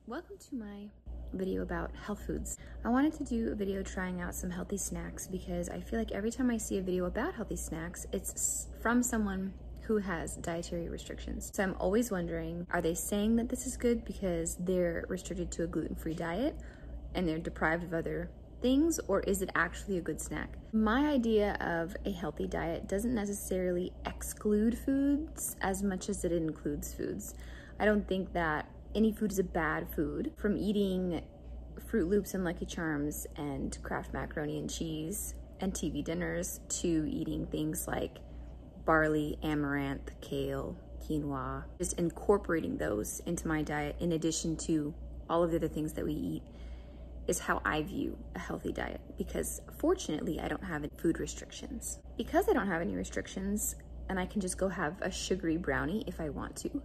Welcome to my video about health foods. I wanted to do a video trying out some healthy snacks because I feel like every time I see a video about healthy snacks, it's from someone who has dietary restrictions. So I'm always wondering, are they saying that this is good because they're restricted to a gluten-free diet and they're deprived of other things, or is it actually a good snack? My idea of a healthy diet doesn't necessarily exclude foods as much as it includes foods. I don't think that any food is a bad food. From eating Fruit Loops and Lucky Charms and Kraft macaroni and cheese and TV dinners to eating things like barley, amaranth, kale, quinoa, just incorporating those into my diet in addition to all of the other things that we eat is how I view a healthy diet, because fortunately I don't have any food restrictions. Because I don't have any restrictions and I can just go have a sugary brownie if I want to,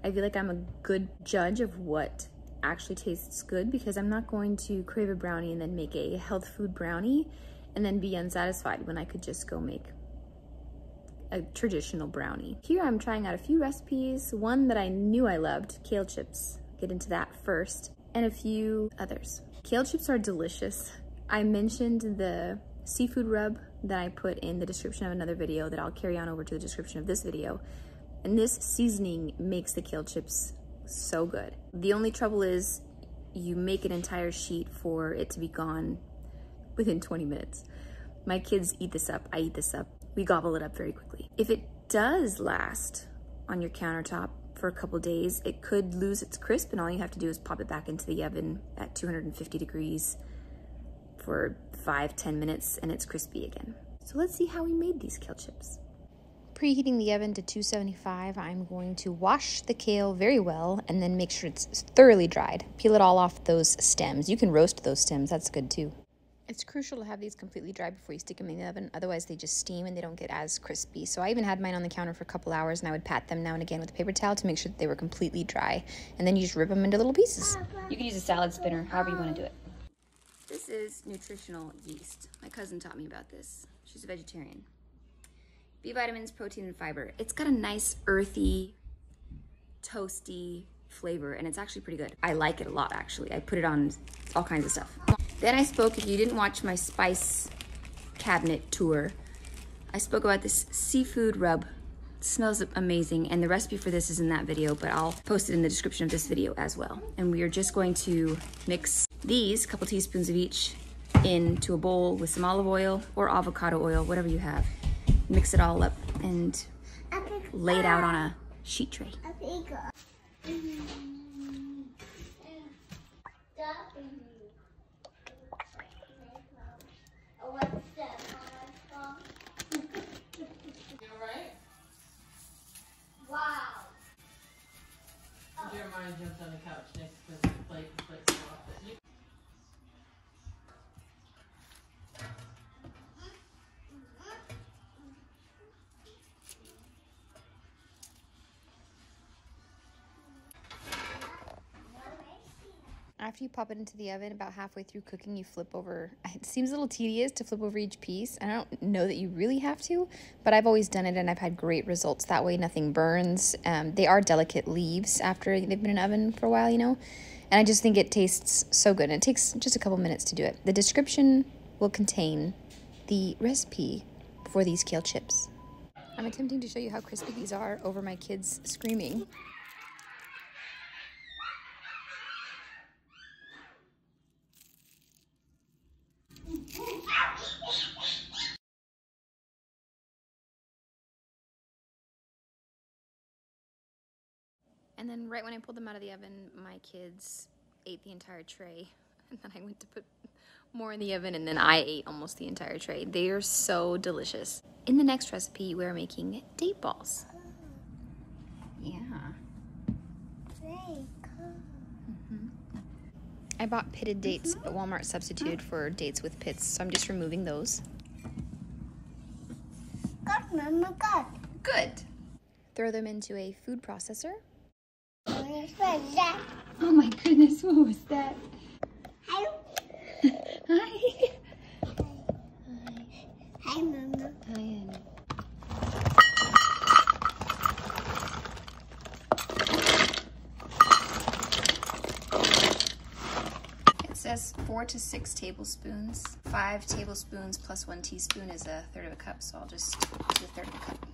I feel like I'm a good judge of what actually tastes good, because I'm not going to crave a brownie and then make a health food brownie and then be unsatisfied when I could just go make a traditional brownie. Here I'm trying out a few recipes, one that I knew I loved, Kale Chips, get into that first, and a few others. Kale chips are delicious. I mentioned the seafood rub that I put in the description of another video that I'll carry on over to the description of this video. And this seasoning makes the kale chips so good. The only trouble is you make an entire sheet for it to be gone within 20 minutes. My kids eat this up, I eat this up. We gobble it up very quickly. If it does last on your countertop for a couple days, it could lose its crisp, and all you have to do is pop it back into the oven at 250 degrees for 5-10 minutes and it's crispy again. So let's see how we made these kale chips. Preheating the oven to 275, I'm going to wash the kale very well and then make sure it's thoroughly dried. Peel it all off those stems. You can roast those stems, that's good too. It's crucial to have these completely dry before you stick them in the oven, otherwise they just steam and they don't get as crispy. So I even had mine on the counter for a couple hours and I would pat them now and again with a paper towel to make sure that they were completely dry. And then you just rip them into little pieces. You can use a salad spinner, however you want to do it. This is Nutritional Yeast. My cousin taught me about this. She's a vegetarian. B vitamins, protein, and fiber. It's got a nice earthy, toasty flavor, and it's actually pretty good. I like it a lot, actually. I put it on all kinds of stuff. Then I spoke, if you didn't watch my spice cabinet tour, I spoke about this seafood rub. It smells amazing, and the recipe for this is in that video, but I'll post it in the description of this video as well. And we are just going to mix these, a couple teaspoons of each, into a bowl with some olive oil or avocado oil, whatever you have. Mix it all up and lay it out on a sheet tray. Jeremiah jumped on the couch next to the plate. The plate's still off it. After you pop it into the oven, about halfway through cooking, you flip over. It seems a little tedious to flip over each piece, and I don't know that you really have to, but I've always done it and I've had great results that way. Nothing burns. They are delicate leaves after they've been in the oven for a while, you know, and I just think it tastes so good. And it takes just a couple minutes to do it. The description will contain the recipe for these kale chips. I'm attempting to show you how crispy these are over my kids screaming. And then right when I pulled them out of the oven, my kids ate the entire tray. And then I went to put more in the oven, and then I ate almost the entire tray. They are so delicious. In the next recipe, we're making date balls. Yeah. I bought pitted dates, but Walmart substituted for dates with pits, so I'm just removing those. Good. Throw them into a food processor. Oh my goodness, what was that? Hi. Hi. Hi, Mama. Hi, Anna. says 4 to 6 tablespoons. 5 tablespoons plus 1 teaspoon is 1/3 of a cup, so I'll just do 1/3 of a cup.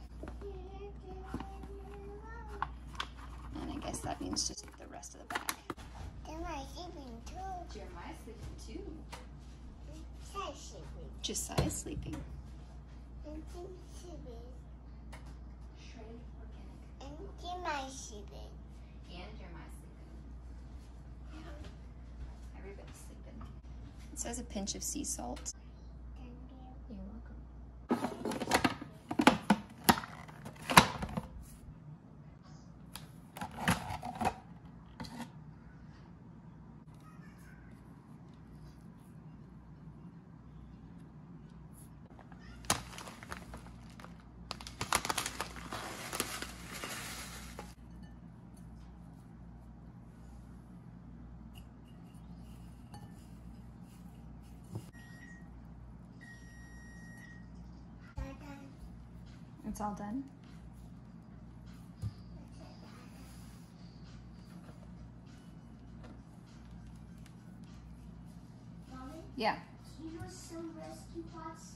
And I guess that means just the rest of the bag. Jeremiah's sleeping too. Jeremiah's sleeping too. Josiah's sleeping. Josiah's sleeping. And Tim's sleeping. Shredded organic. And Jeremiah's sleeping. And Jeremiah's sleeping. Yeah. Everybody's sleeping. It says a pinch of sea salt. Thank you. You're welcome. It's all done. Mommy, Yeah. you know some rescue bots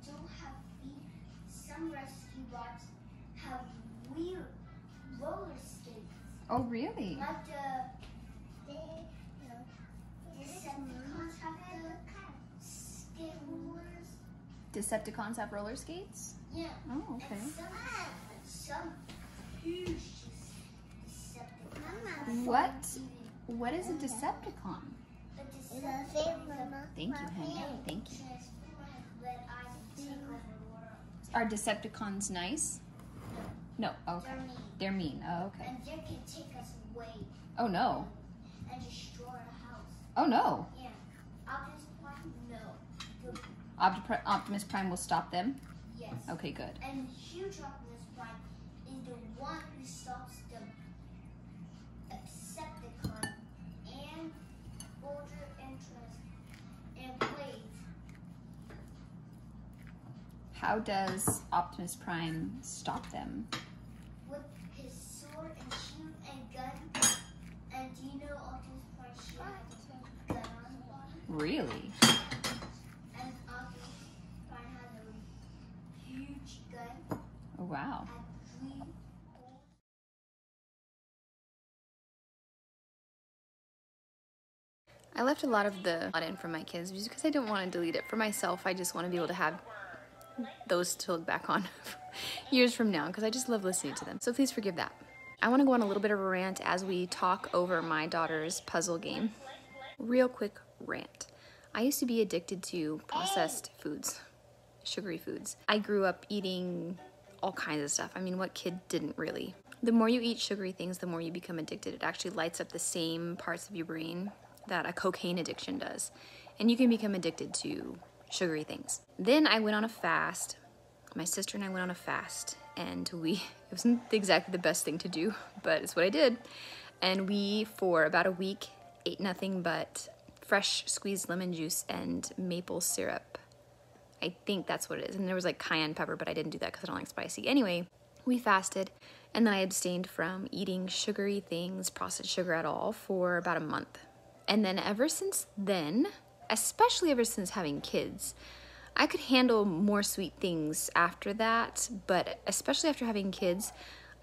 don't have feet. Some rescue bots have weird roller skates. Oh, really? Like Decepticons have the skate rollers. Decepticons have roller skates? Yeah. Oh, okay. And some huge Decepticons. What is a Decepticon? Thank you, honey. Thank you. Are Decepticons nice? No. Okay. They're mean. Oh, okay. And they can take us away Oh, no. and destroy our house. Oh, no. Yeah. Optimus Prime, no. Optimus Prime will stop them? Yes. Okay, good. And huge Optimus Prime is the one who stops the Decepticon and Soldier Interest and Blade. How does Optimus Prime stop them? With his sword and shield and gun. And do you know Optimus Prime shield has a gun on the bottom? Really? And Optimus Prime has a huge gun Oh, wow. and 3 holes. I left a lot of the in for my kids just because I didn't want to delete it. For myself, I just want to be able to have those to look back on years from now because I just love listening to them. So please forgive that. I want to go on a little bit of a rant as we talk over my daughter's puzzle game. Real quick rant. I used to be addicted to processed foods, sugary foods. I grew up eating all kinds of stuff. I mean, what kid didn't really? The more you eat sugary things, the more you become addicted. It actually lights up the same parts of your brain that a cocaine addiction does. And you can become addicted to sugary things. Then I went on a fast. My sister and I went on a fast, and it wasn't exactly the best thing to do, but it's what I did. And we, for about a week, ate nothing but fresh squeezed lemon juice and maple syrup. I think that's what it is. And there was like cayenne pepper, but I didn't do that because I don't like spicy. Anyway, we fasted, and then I abstained from eating sugary things, processed sugar at all, for about a month. And then ever since then, especially ever since having kids, I could handle more sweet things after that, but especially after having kids,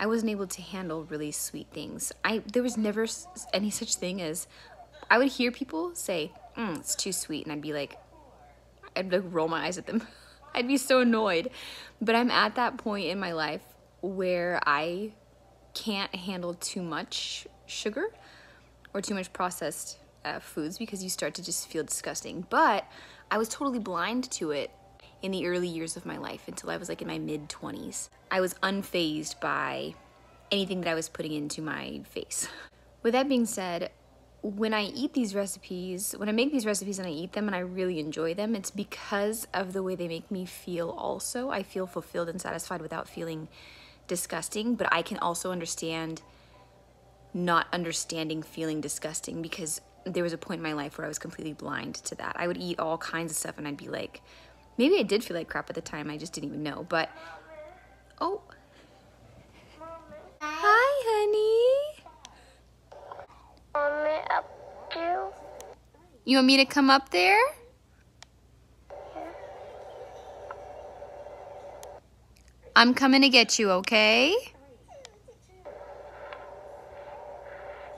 I wasn't able to handle really sweet things. There was never any such thing as, I would hear people say, it's too sweet, and I'd like roll my eyes at them. I'd be so annoyed. But I'm at that point in my life where I can't handle too much sugar or too much processed foods because you start to just feel disgusting. But I was totally blind to it in the early years of my life until I was like in my mid-20s. I was unfazed by anything that I was putting into my face. With that being said, when I eat these recipes, when I make these recipes and I eat them and I really enjoy them, it's because of the way they make me feel also. I feel fulfilled and satisfied without feeling disgusting, but I can also understand not understanding feeling disgusting because there was a point in my life where I was completely blind to that. I would eat all kinds of stuff and I'd be like, maybe I did feel like crap at the time, I just didn't even know, but, oh. Hi, honey. Mommy, up you. You want me to come up there? I'm coming to get you, okay?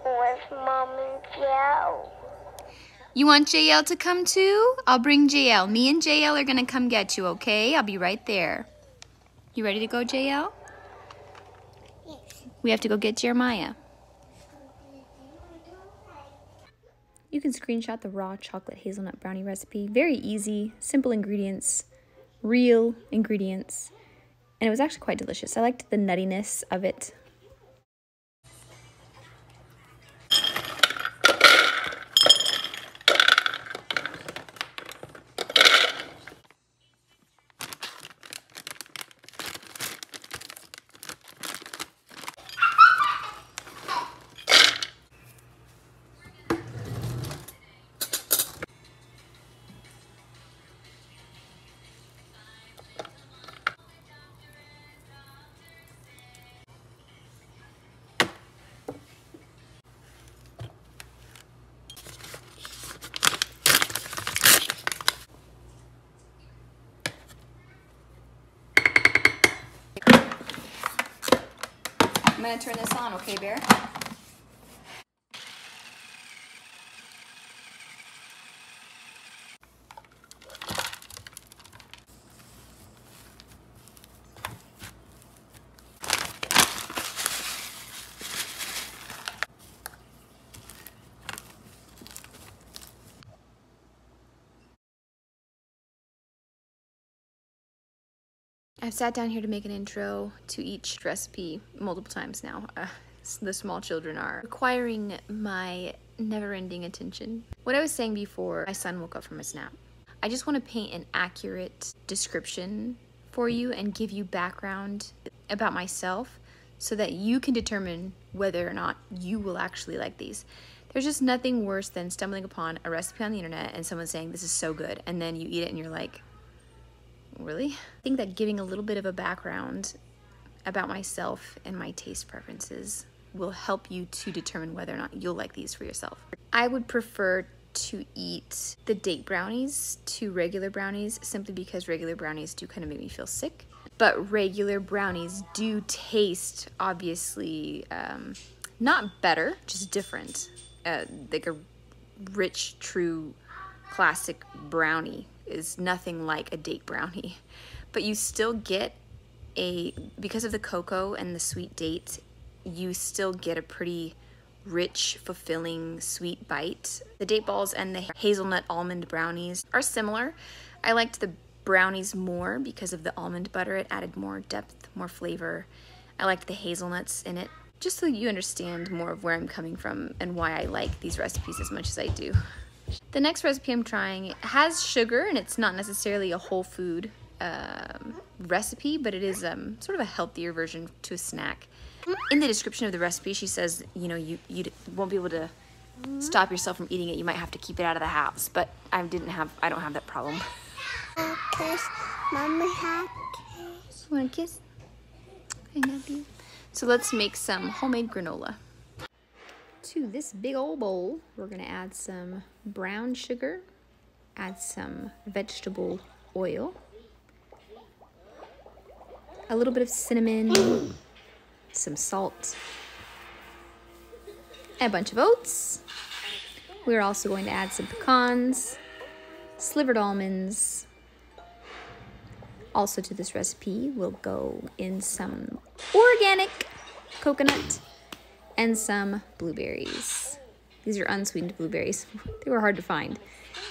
Where's Mom and Joe? You want JL to come too? I'll bring JL. Me and JL are gonna come get you, okay? I'll be right there. You ready to go, JL? Yes. We have to go get Jeremiah. You can screenshot the raw chocolate hazelnut brownie recipe. Very easy, simple ingredients, real ingredients. And it was actually quite delicious. I liked the nuttiness of it. I'm gonna turn this on, okay, Bear? I've sat down here to make an intro to each recipe multiple times now. The small children are requiring my never-ending attention. What I was saying before my son woke up from his nap, I just want to paint an accurate description for you and give you background about myself so that you can determine whether or not you will actually like these. There's just nothing worse than stumbling upon a recipe on the internet and someone saying this is so good, and then you eat it and you're like, really? I think that giving a little bit of a background about myself and my taste preferences will help you to determine whether or not you'll like these for yourself. I would prefer to eat the date brownies to regular brownies simply because regular brownies do kind of make me feel sick. But regular brownies do taste, obviously, not better, just different. Like a rich, true, classic brownie is nothing like a date brownie. But you still get because of the cocoa and the sweet date, you still get a pretty rich, fulfilling, sweet bite. The date balls and the hazelnut almond brownies are similar. I liked the brownies more because of the almond butter. It added more depth, more flavor. I liked the hazelnuts in it, just so you understand more of where I'm coming from and why I like these recipes as much as I do. The next recipe I'm trying has sugar, and it's not necessarily a whole food recipe, but it is sort of a healthier version to a snack. In the description of the recipe, she says, you know, you won't be able to stop yourself from eating it. You might have to keep it out of the house, but I don't have that problem. Kiss. Mama had kiss. Want a kiss? I love you. So let's make some homemade granola. To this big old bowl, we're gonna add some brown sugar, add some vegetable oil, a little bit of cinnamon, some salt, and a bunch of oats. We're also going to add some pecans, slivered almonds. Also to this recipe will go in some organic coconut and some blueberries. These are unsweetened blueberries. They were hard to find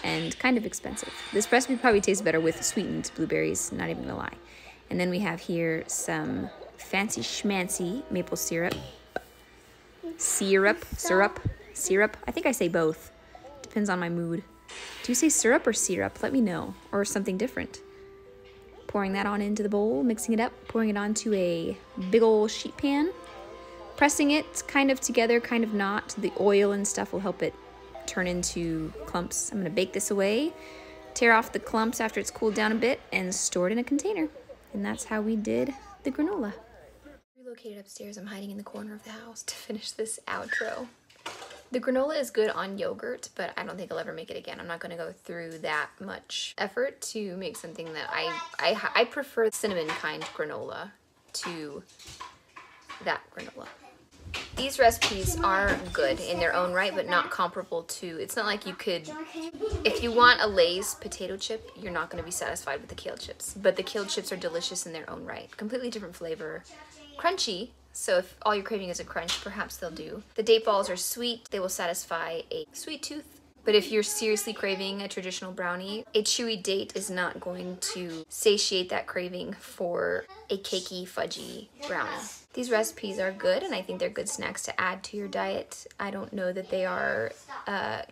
and kind of expensive. This recipe probably tastes better with sweetened blueberries, not even gonna lie. And then we have here some fancy schmancy maple syrup. Syrup. I think I say both. Depends on my mood. Do you say syrup or syrup? Let me know. Or something different. Pouring that on into the bowl, mixing it up, pouring it onto a big old sheet pan. Pressing it kind of together, kind of not. The oil and stuff will help it turn into clumps. I'm gonna bake this away, tear off the clumps after it's cooled down a bit, and store it in a container. And that's how we did the granola. Relocated upstairs, I'm hiding in the corner of the house to finish this outro. The granola is good on yogurt, but I don't think I'll ever make it again. I'm not gonna go through that much effort to make something that I prefer cinnamon kind granola to that granola. These recipes are good in their own right, but not comparable to, it's not like you could, if you want a Lay's potato chip, you're not gonna be satisfied with the Kale Chips. But the Kale Chips are delicious in their own right. Completely different flavor. Crunchy. So if all you're craving is a crunch, perhaps they'll do. The date balls are sweet. They will satisfy a sweet tooth. But if you're seriously craving a traditional brownie, a chewy date is not going to satiate that craving for a cakey, fudgy brownie. These recipes are good, and I think they're good snacks to add to your diet. I don't know that they are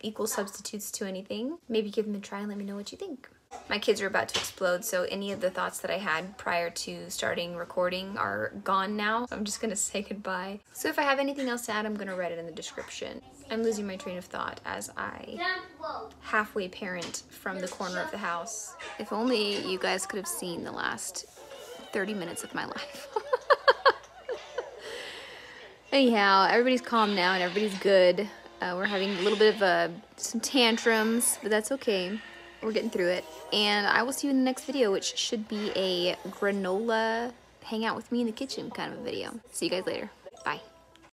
equal substitutes to anything. Maybe give them a try and let me know what you think. My kids are about to explode, so any of the thoughts that I had prior to starting recording are gone now. So I'm just gonna say goodbye. So if I have anything else to add, I'm gonna write it in the description. I'm losing my train of thought as I halfway parent from the corner of the house. If only you guys could have seen the last 30 minutes of my life. Anyhow, everybody's calm now and everybody's good. We're having a little bit of some tantrums, but that's okay. We're getting through it. And I will see you in the next video, which should be a granola hang out with me in the kitchen kind of a video. See you guys later. Bye.